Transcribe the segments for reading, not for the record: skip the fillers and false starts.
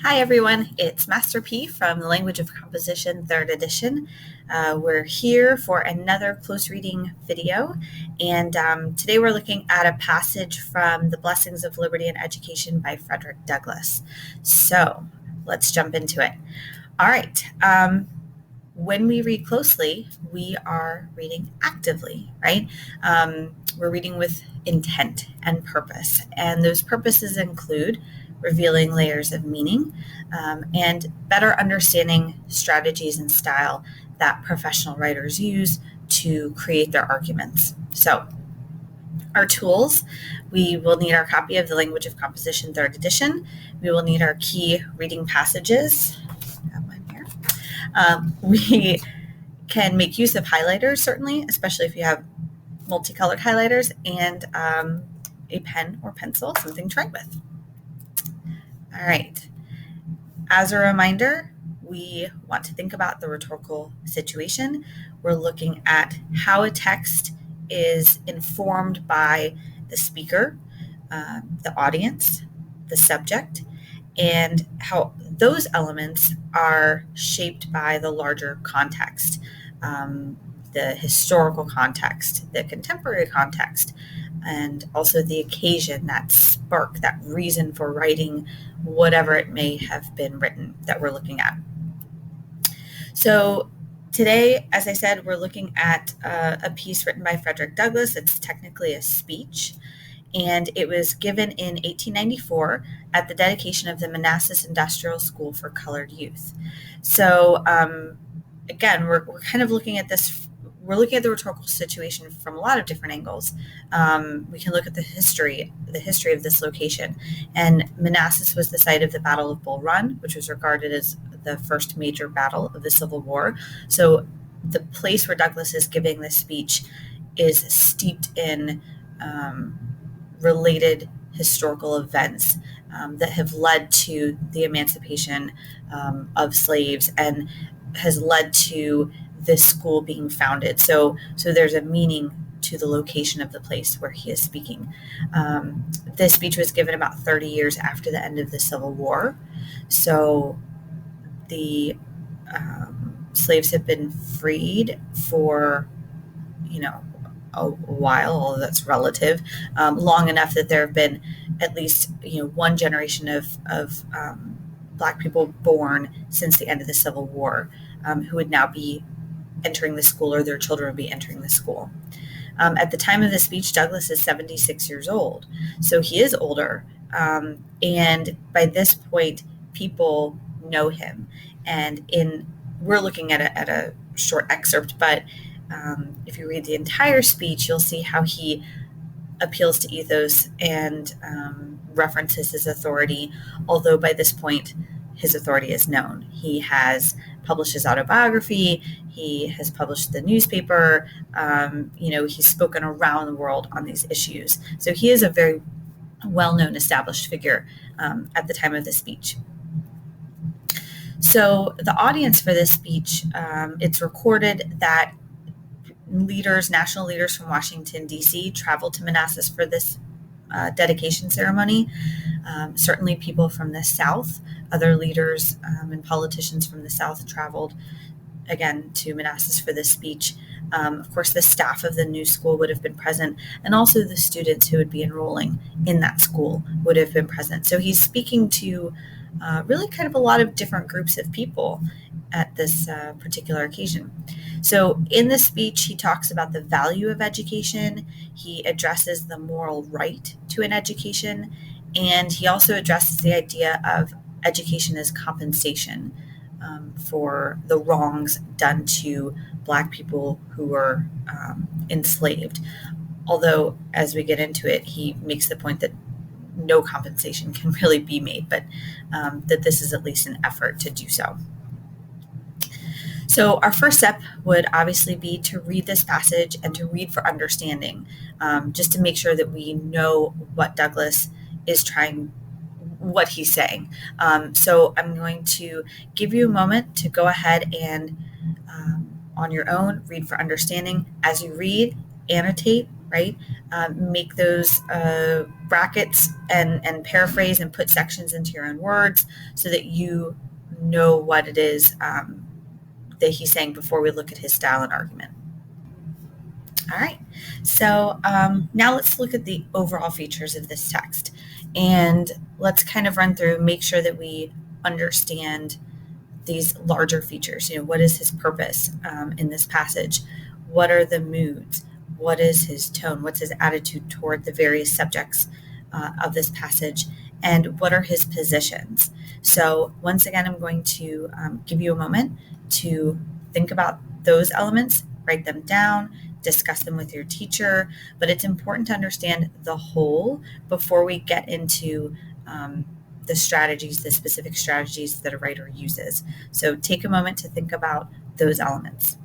Hi everyone, it's Master P from the Language of Composition 3rd edition. We're here for another close reading video, and today we're looking at a passage from The Blessings of Liberty and Education by Frederick Douglass. So let's jump into it. All right, when we read closely, we are reading actively, right? We're reading with intent and purpose, and those purposes include revealing layers of meaning, and better understanding strategies and style that professional writers use to create their arguments. So, our tools, we will need our copy of the Language of Composition 3rd edition. We will need our key reading passages. I have mine here. We can make use of highlighters, certainly, especially if you have multicolored highlighters, and a pen or pencil, something to write with. All right. As a reminder, we want to think about the rhetorical situation. We're looking at how a text is informed by the speaker, the audience, the subject, and how those elements are shaped by the larger context, the historical context, the contemporary context, and also the occasion, that spark, that reason for writing whatever it may have been written that we're looking at. So today, as I said, we're looking at a piece written by Frederick Douglass. It's technically a speech, and it was given in 1894 at the dedication of the Manassas Industrial School for Colored Youth. So again, we're kind of looking at this. We're looking at the rhetorical situation from a lot of different angles. We can look at the history of this location. And Manassas was the site of the Battle of Bull Run, which was regarded as the first major battle of the Civil War. So the place where Douglass is giving this speech is steeped in related historical events that have led to the emancipation of slaves and has led to this school being founded. So there's a meaning to the location of the place where he is speaking. This speech was given about 30 years after the end of the Civil War. So the slaves have been freed for, a while, although that's relative, long enough that there have been at least, one generation of Black people born since the end of the Civil War, who would now be entering the school, or their children would be entering the school. At the time of the speech, Douglass is 76 years old, so he is older, and by this point, people know him. And we're looking at a short excerpt, but if you read the entire speech, you'll see how he appeals to ethos and references his authority, although by this point, his authority is known. He has published his autobiography. He has published the newspaper. He's spoken around the world on these issues. So he is a very well-known, established figure at the time of the speech. So the audience for this speech, it's recorded that national leaders from Washington, D.C. traveled to Manassas for this dedication ceremony. Certainly people from the South, other leaders and politicians from the South traveled again to Manassas for this speech. Of course, the staff of the new school would have been present, and also the students who would be enrolling in that school would have been present. So he's speaking to really kind of a lot of different groups of people at this particular occasion. So in this speech, he talks about the value of education. He addresses the moral right to an education, and he also addresses the idea of education as compensation for the wrongs done to Black people who were enslaved. Although, as we get into it, he makes the point that no compensation can really be made, but that this is at least an effort to do so. So our first step would obviously be to read this passage and to read for understanding, just to make sure that we know what Douglass is what he's saying. So I'm going to give you a moment to go ahead and on your own read for understanding. As you read, annotate right? Make those brackets and paraphrase and put sections into your own words so that you know what it is that he's saying before we look at his style and argument. All right, so now let's look at the overall features of this text, and let's kind of run through, make sure that we understand these larger features. What is his purpose in this passage? What are the moods? What is his tone? What's his attitude toward the various subjects of this passage? And what are his positions? So once again, I'm going to give you a moment to think about those elements, write them down, discuss them with your teacher, but it's important to understand the whole before we get into the strategies, the specific strategies that a writer uses. So take a moment to think about those elements.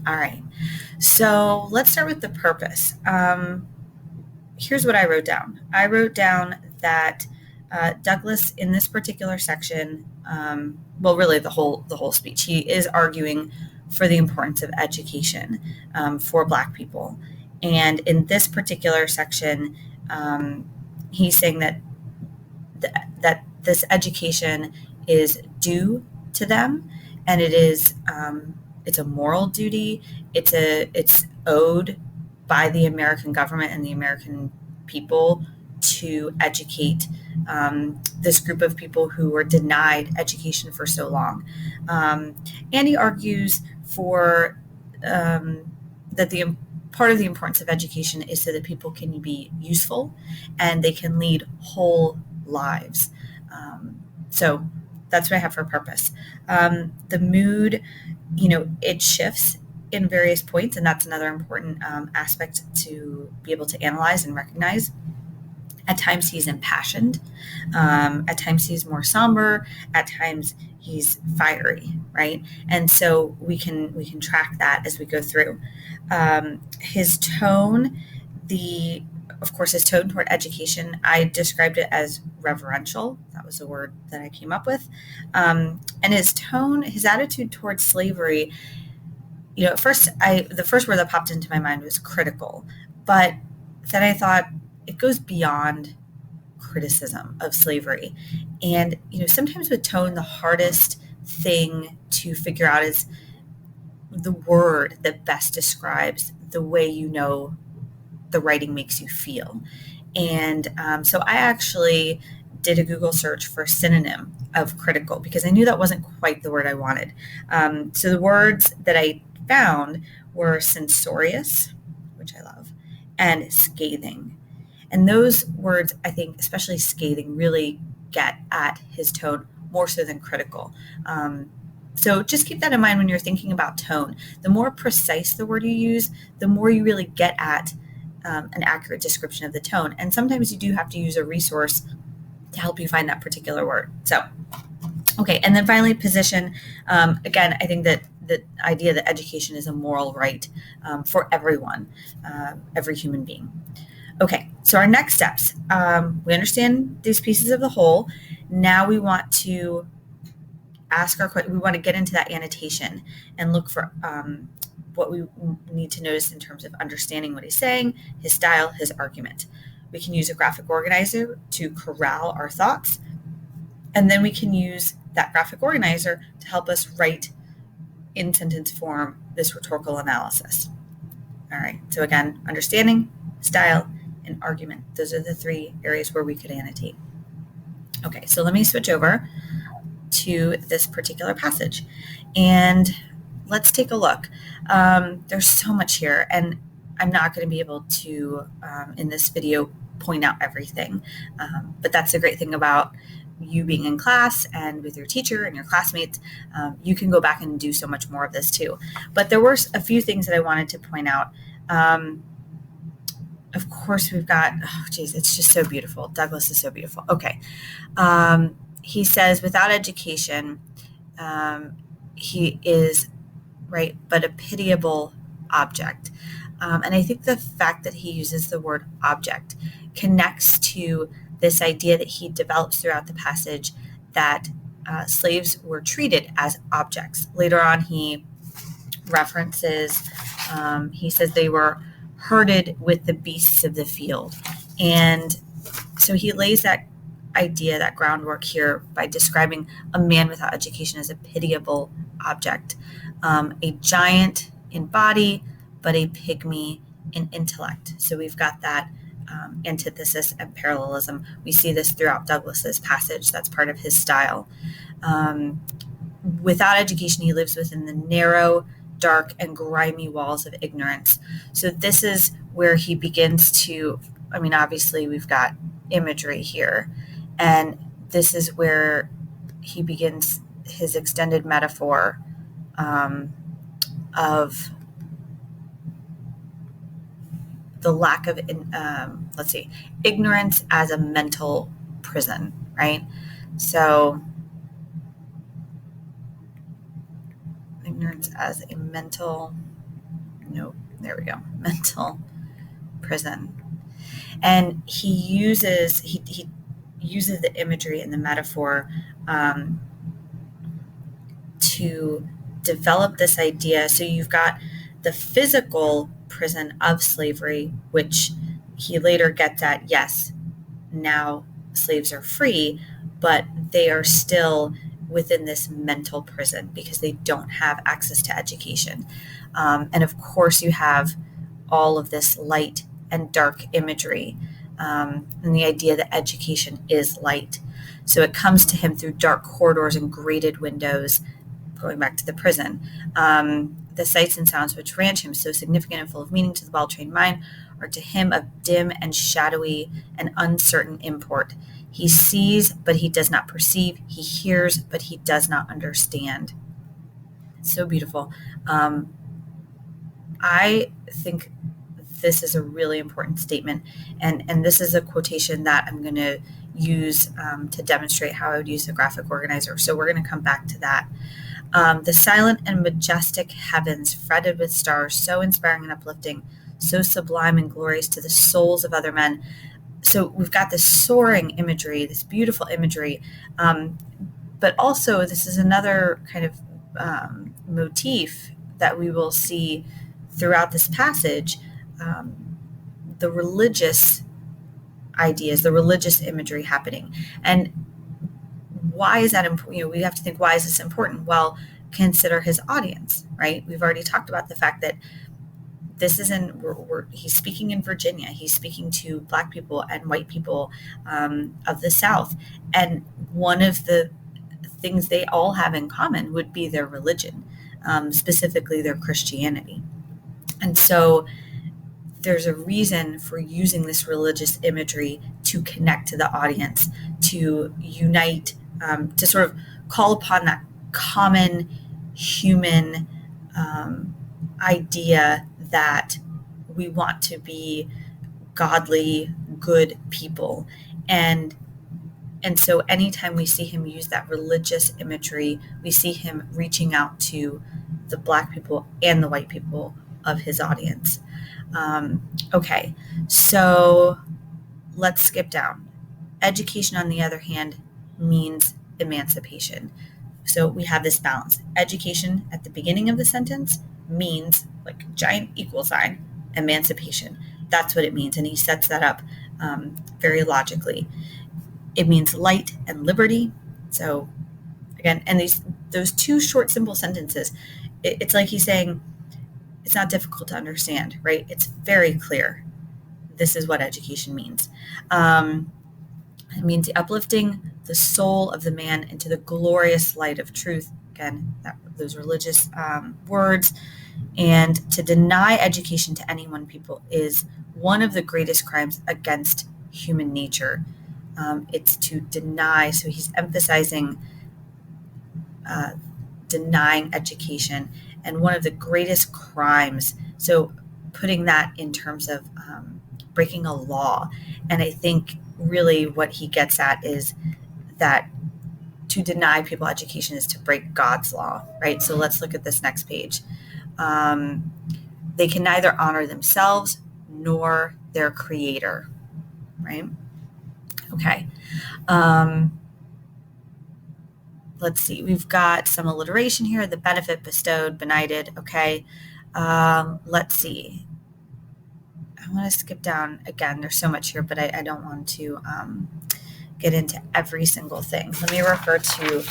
All right, so let's start with the purpose. Here's what I wrote down. I wrote down that Douglas, in this particular section, well, really the whole speech, he is arguing for the importance of education for Black people. And in this particular section, he's saying that this education is due to them, and it is it's a moral duty. It's owed by the American government and the American people to educate this group of people who were denied education for so long. And he argues for that the part of the importance of education is so that people can be useful and they can lead whole lives. So that's what I have for purpose. The mood, it shifts in various points, and that's another important aspect to be able to analyze and recognize. At times he's impassioned. At times he's more somber. At times he's fiery, right? And so we can track that as we go through. His tone, of course, his tone toward education, I described it as reverential. That was the word that I came up with. And his tone, his attitude towards slavery, at first, the first word that popped into my mind was critical. But then I thought it goes beyond criticism of slavery. And, sometimes with tone, the hardest thing to figure out is the word that best describes the way the writing makes you feel. And so I actually did a Google search for synonym of critical because I knew that wasn't quite the word I wanted. So the words that I found were censorious, which I love, and scathing. And those words, I think, especially scathing, really get at his tone more so than critical. So just keep that in mind when you're thinking about tone. The more precise the word you use, the more you really get at an accurate description of the tone. And sometimes you do have to use a resource to help you find that particular word. So, okay. And then finally, position. Again, I think that the idea that education is a moral right for everyone, every human being. Okay. So our next steps, we understand these pieces of the whole. Now we want to we want to get into that annotation and look for what we need to notice in terms of understanding what he's saying, his style, his argument. We can use a graphic organizer to corral our thoughts, and then we can use that graphic organizer to help us write in sentence form this rhetorical analysis. All right, so again, understanding, style, and argument. Those are the three areas where we could annotate. Okay, so let me switch over to this particular passage and let's take a look. There's so much here, and I'm not going to be able to, in this video, point out everything. But that's the great thing about you being in class and with your teacher and your classmates. You can go back and do so much more of this too. But there were a few things that I wanted to point out. Of course, we've got, it's just so beautiful. Douglas is so beautiful. Okay. He says, without education, he is, right, but a pitiable object. And I think the fact that he uses the word object connects to this idea that he develops throughout the passage that slaves were treated as objects. Later on, he references, he says they were herded with the beasts of the field. And so he lays that idea, that groundwork here by describing a man without education as a pitiable object, a giant in body, but a pygmy in intellect. So we've got that antithesis and parallelism. We see this throughout Douglas's passage. That's part of his style. Without education, he lives within the narrow, dark, and grimy walls of ignorance. So this is where he begins to, obviously we've got imagery here, and this is where he begins his extended metaphor of the lack of, ignorance as a mental prison, right? So ignorance as a mental prison. And he uses the imagery and the metaphor to develop this idea. So you've got the physical prison of slavery, which he later gets at, yes, now slaves are free, but they are still within this mental prison because they don't have access to education. And of course, you have all of this light and dark imagery, and the idea that education is light. So it comes to him through dark corridors and grated windows, going back to the prison. The sights and sounds which range him so significant and full of meaning to the well-trained mind are to him of dim and shadowy and uncertain import. He sees, but he does not perceive. He hears, but he does not understand. So beautiful. I think this is a really important statement, and this is a quotation that I'm going to use to demonstrate how I would use the graphic organizer. So we're going to come back to that. The silent and majestic heavens fretted with stars, so inspiring and uplifting, so sublime and glorious to the souls of other men. So we've got this soaring imagery, this beautiful imagery, but also this is another kind of motif that we will see throughout this passage, the religious ideas, the religious imagery happening. And why is that important? We have to think, why is this important? Well, consider his audience, right? We've already talked about the fact that this isn't, he's speaking in Virginia. He's speaking to Black people and white people of the South. And one of the things they all have in common would be their religion, specifically their Christianity. And so there's a reason for using this religious imagery to connect to the audience, to unite, to sort of call upon that common human idea that we want to be godly, good people. And so anytime we see him use that religious imagery, we see him reaching out to the Black people and the white people of his audience. Okay, so let's skip down. Education, on the other hand, means emancipation. So we have this balance. Education at the beginning of the sentence means, like giant equal sign, emancipation. That's what it means. And he sets that up very logically. It means light and liberty. So again, and those two short, simple sentences, it's like he's saying, it's not difficult to understand, right? It's very clear. This is what education means. It means uplifting the soul of the man into the glorious light of truth. Again, those religious words. And to deny education to any one people is one of the greatest crimes against human nature. It's to deny. So he's emphasizing denying education, and one of the greatest crimes. So putting that in terms of breaking a law. And I think really what he gets at is that to deny people education is to break God's law, right? So let's look at this next page. They can neither honor themselves nor their creator, right? Okay. Let's see. We've got some alliteration here. The benefit bestowed, benighted. Okay. Let's see. I want to skip down again. There's so much here, but I don't want to get into every single thing. Let me refer to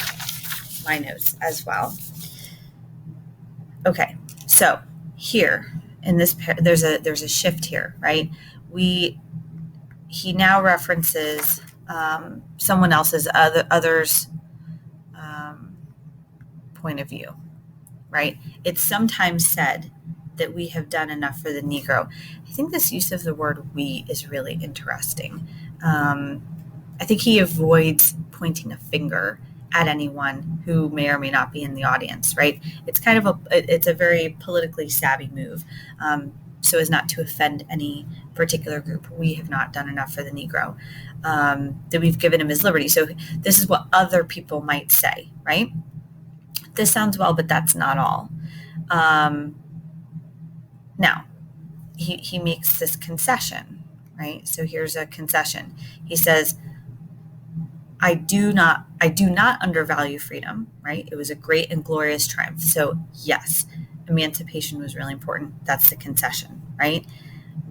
my notes as well. Okay, so here in this there's a shift here, right? He now references someone else's others point of view, right? It's sometimes said that we have done enough for the Negro. I think this use of the word "we" is really interesting. I think he avoids pointing a finger at anyone who may or may not be in the audience, right? It's kind of it's a very politically savvy move, so as not to offend any particular group. We have not done enough for the Negro, that we've given him his liberty. So this is what other people might say, right? This sounds well, but that's not all. Now, he makes this concession, right? So here's a concession. He says, I do not undervalue freedom, right? It was a great and glorious triumph. So yes, emancipation was really important. That's the concession, right?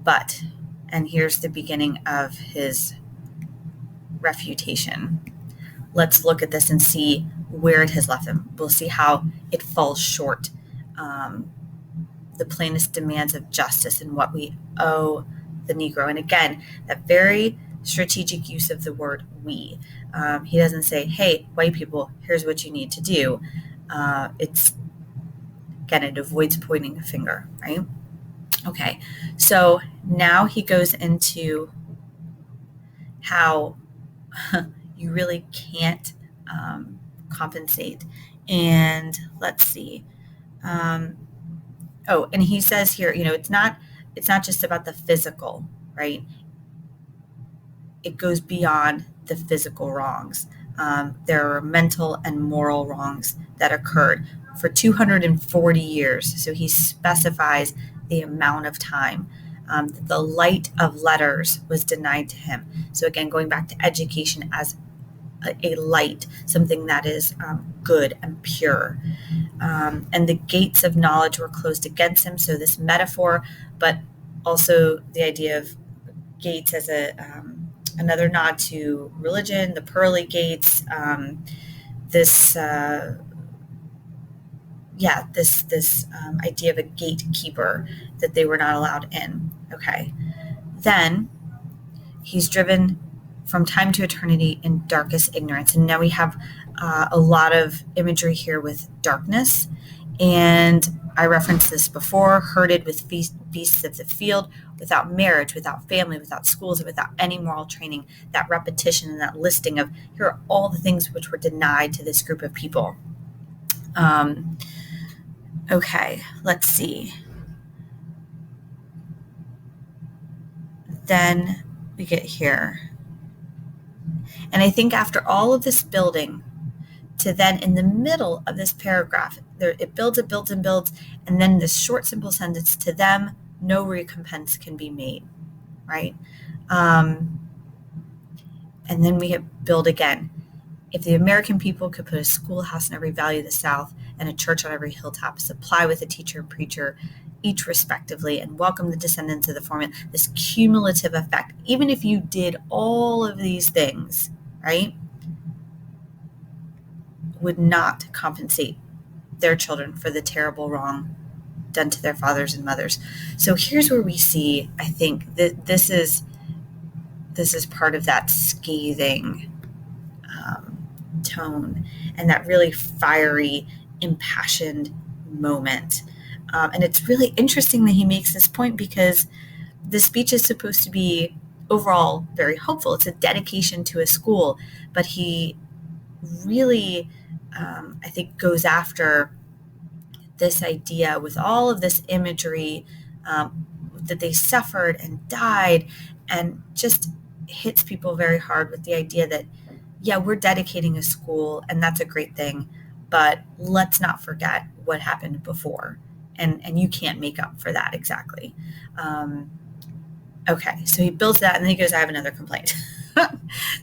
But, and here's the beginning of his refutation. Let's look at this and see where it has left him. We'll see how it falls short. The plainest demands of justice and what we owe the Negro. And again, that very strategic use of the word we. He doesn't say, hey, white people, here's what you need to do. It avoids pointing a finger, right? Okay, so now he goes into how you really can't compensate. And let's see. And he says here, it's not just about the physical, right? It goes beyond the physical wrongs. There are mental and moral wrongs that occurred for 240 years. So he specifies the amount of time. The light of letters was denied to him. So again, going back to education as a light, something that is good and pure. And the gates of knowledge were closed against him. So this metaphor, but also the idea of gates as another nod to religion, the pearly gates, this idea of a gatekeeper that they were not allowed in. Okay. Then he's driven from time to eternity in darkest ignorance. And now we have a lot of imagery here with darkness. And I referenced this before, herded with beasts of the field, without marriage, without family, without schools, and without any moral training. That repetition and that listing of here are all the things which were denied to this group of people. Okay, let's see. Then we get here. And I think after all of this building, to then in the middle of this paragraph, it builds, and then this short, simple sentence, to them, no recompense can be made, right? And then we build again. If the American people could put a schoolhouse in every valley of the South and a church on every hilltop, supply with a teacher and preacher, each respectively, and welcome the descendants of the former, this cumulative effect, even if you did all of these things, right, would not compensate their children for the terrible wrong done to their fathers and mothers. So here's where we see, I think, that this is part of that scathing tone and that really fiery, impassioned moment. And it's really interesting that he makes this point because the speech is supposed to be overall very hopeful. It's a dedication to a school, but he really, I think, goes after this idea with all of this imagery that they suffered and died, and just hits people very hard with the idea that, yeah, we're dedicating a school and that's a great thing, but let's not forget what happened before. And you can't make up for that exactly. Okay, so he builds that and then he goes, I have another complaint.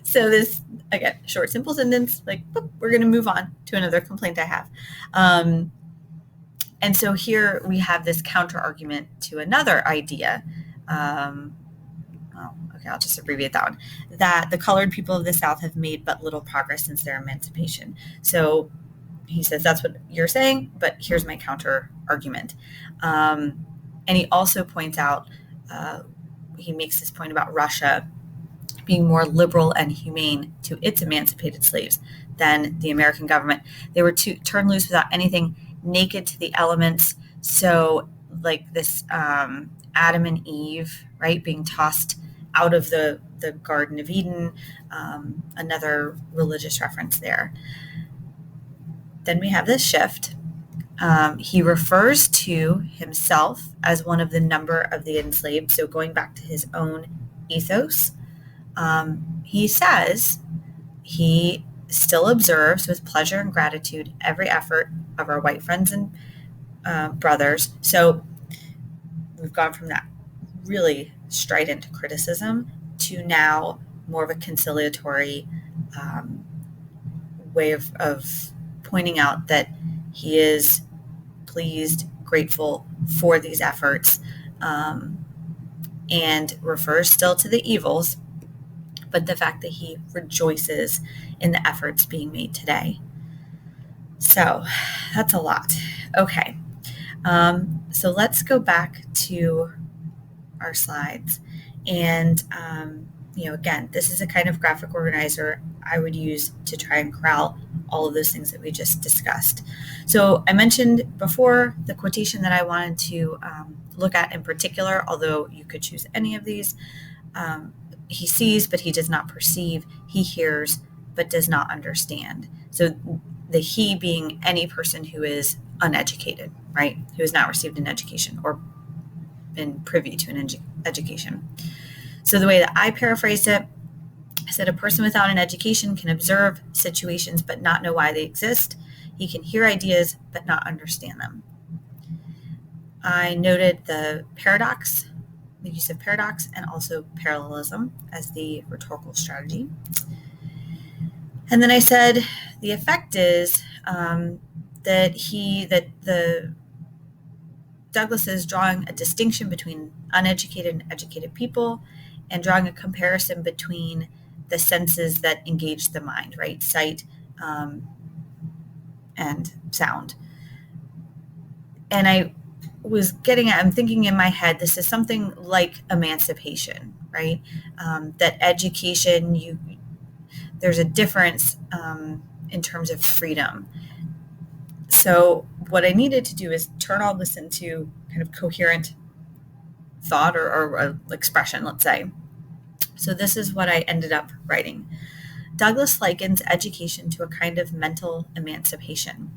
So this, again, short, simple sentence, like, boop, we're going to move on to another complaint I have. And so here we have this counter argument to another idea I'll just abbreviate that one, that the colored people of the South have made but little progress since their emancipation. So he says, that's what you're saying, but here's my counter argument. And he also points out, he makes this point about Russia being more liberal and humane to its emancipated slaves than the American government. They were turned loose without anything, naked to the elements. So like this Adam and Eve, right, being tossed out of the Garden of Eden, another religious reference there. Then we have this shift. He refers to himself as one of the number of the enslaved. So going back to his own ethos, he says he still observes with pleasure and gratitude every effort of our white friends and brothers. So we've gone from that really strident criticism to now more of a conciliatory way of pointing out that he is pleased, grateful for these efforts, and refers still to the evils, but the fact that he rejoices in the efforts being made today. So that's a lot. Okay. So let's go back to our slides. And, again, this is a kind of graphic organizer I would use to try and corral all of those things that we just discussed. So I mentioned before the quotation that I wanted to look at in particular, although you could choose any of these. He sees, but he does not perceive. He hears, but does not understand. So the he being any person who is uneducated, right? Who has not received an education or been privy to an education. So the way that I paraphrased it, I said a person without an education can observe situations but not know why they exist. He can hear ideas but not understand them. I noted the paradox, the use of paradox, and also parallelism as the rhetorical strategy. And then I said the effect is that Douglas is drawing a distinction between uneducated and educated people and drawing a comparison between the senses that engage the mind, right? Sight and sound. And I'm thinking in my head, this is something like emancipation, right? That education, there's a difference in terms of freedom. So what I needed to do is turn all this into kind of coherent thought or expression, let's say. So this is what I ended up writing. Douglas likens education to a kind of mental emancipation.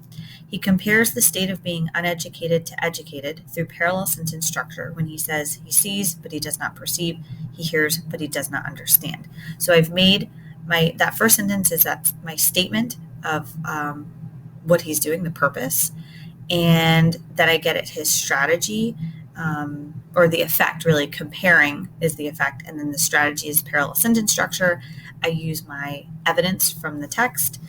He compares the state of being uneducated to educated through parallel sentence structure when he says he sees, but he does not perceive, he hears, but he does not understand. So I've made that first sentence is that my statement of what he's doing, the purpose, and then I get at his strategy, or the effect, really. Comparing is the effect, and then the strategy is parallel sentence structure. I use my evidence from the text.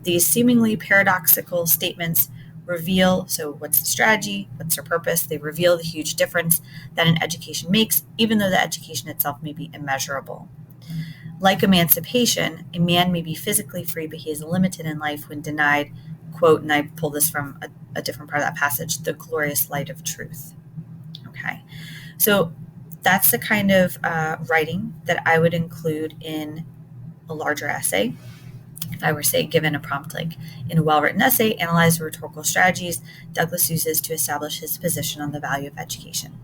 These seemingly paradoxical statements reveal, so what's the strategy, what's their purpose? They reveal the huge difference that an education makes, even though the education itself may be immeasurable. Like emancipation, a man may be physically free, but he is limited in life when denied, quote, and I pull this from a different part of that passage, the glorious light of truth. Okay, so that's the kind of writing that I would include in a larger essay. If I were, say, given a prompt like, in a well-written essay, analyze the rhetorical strategies Douglas uses to establish his position on the value of education.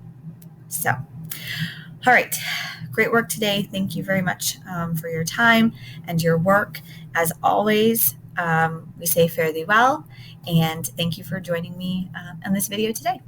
So, all right, great work today. Thank you very much for your time and your work. As always, we say fare thee well, and thank you for joining me on this video today.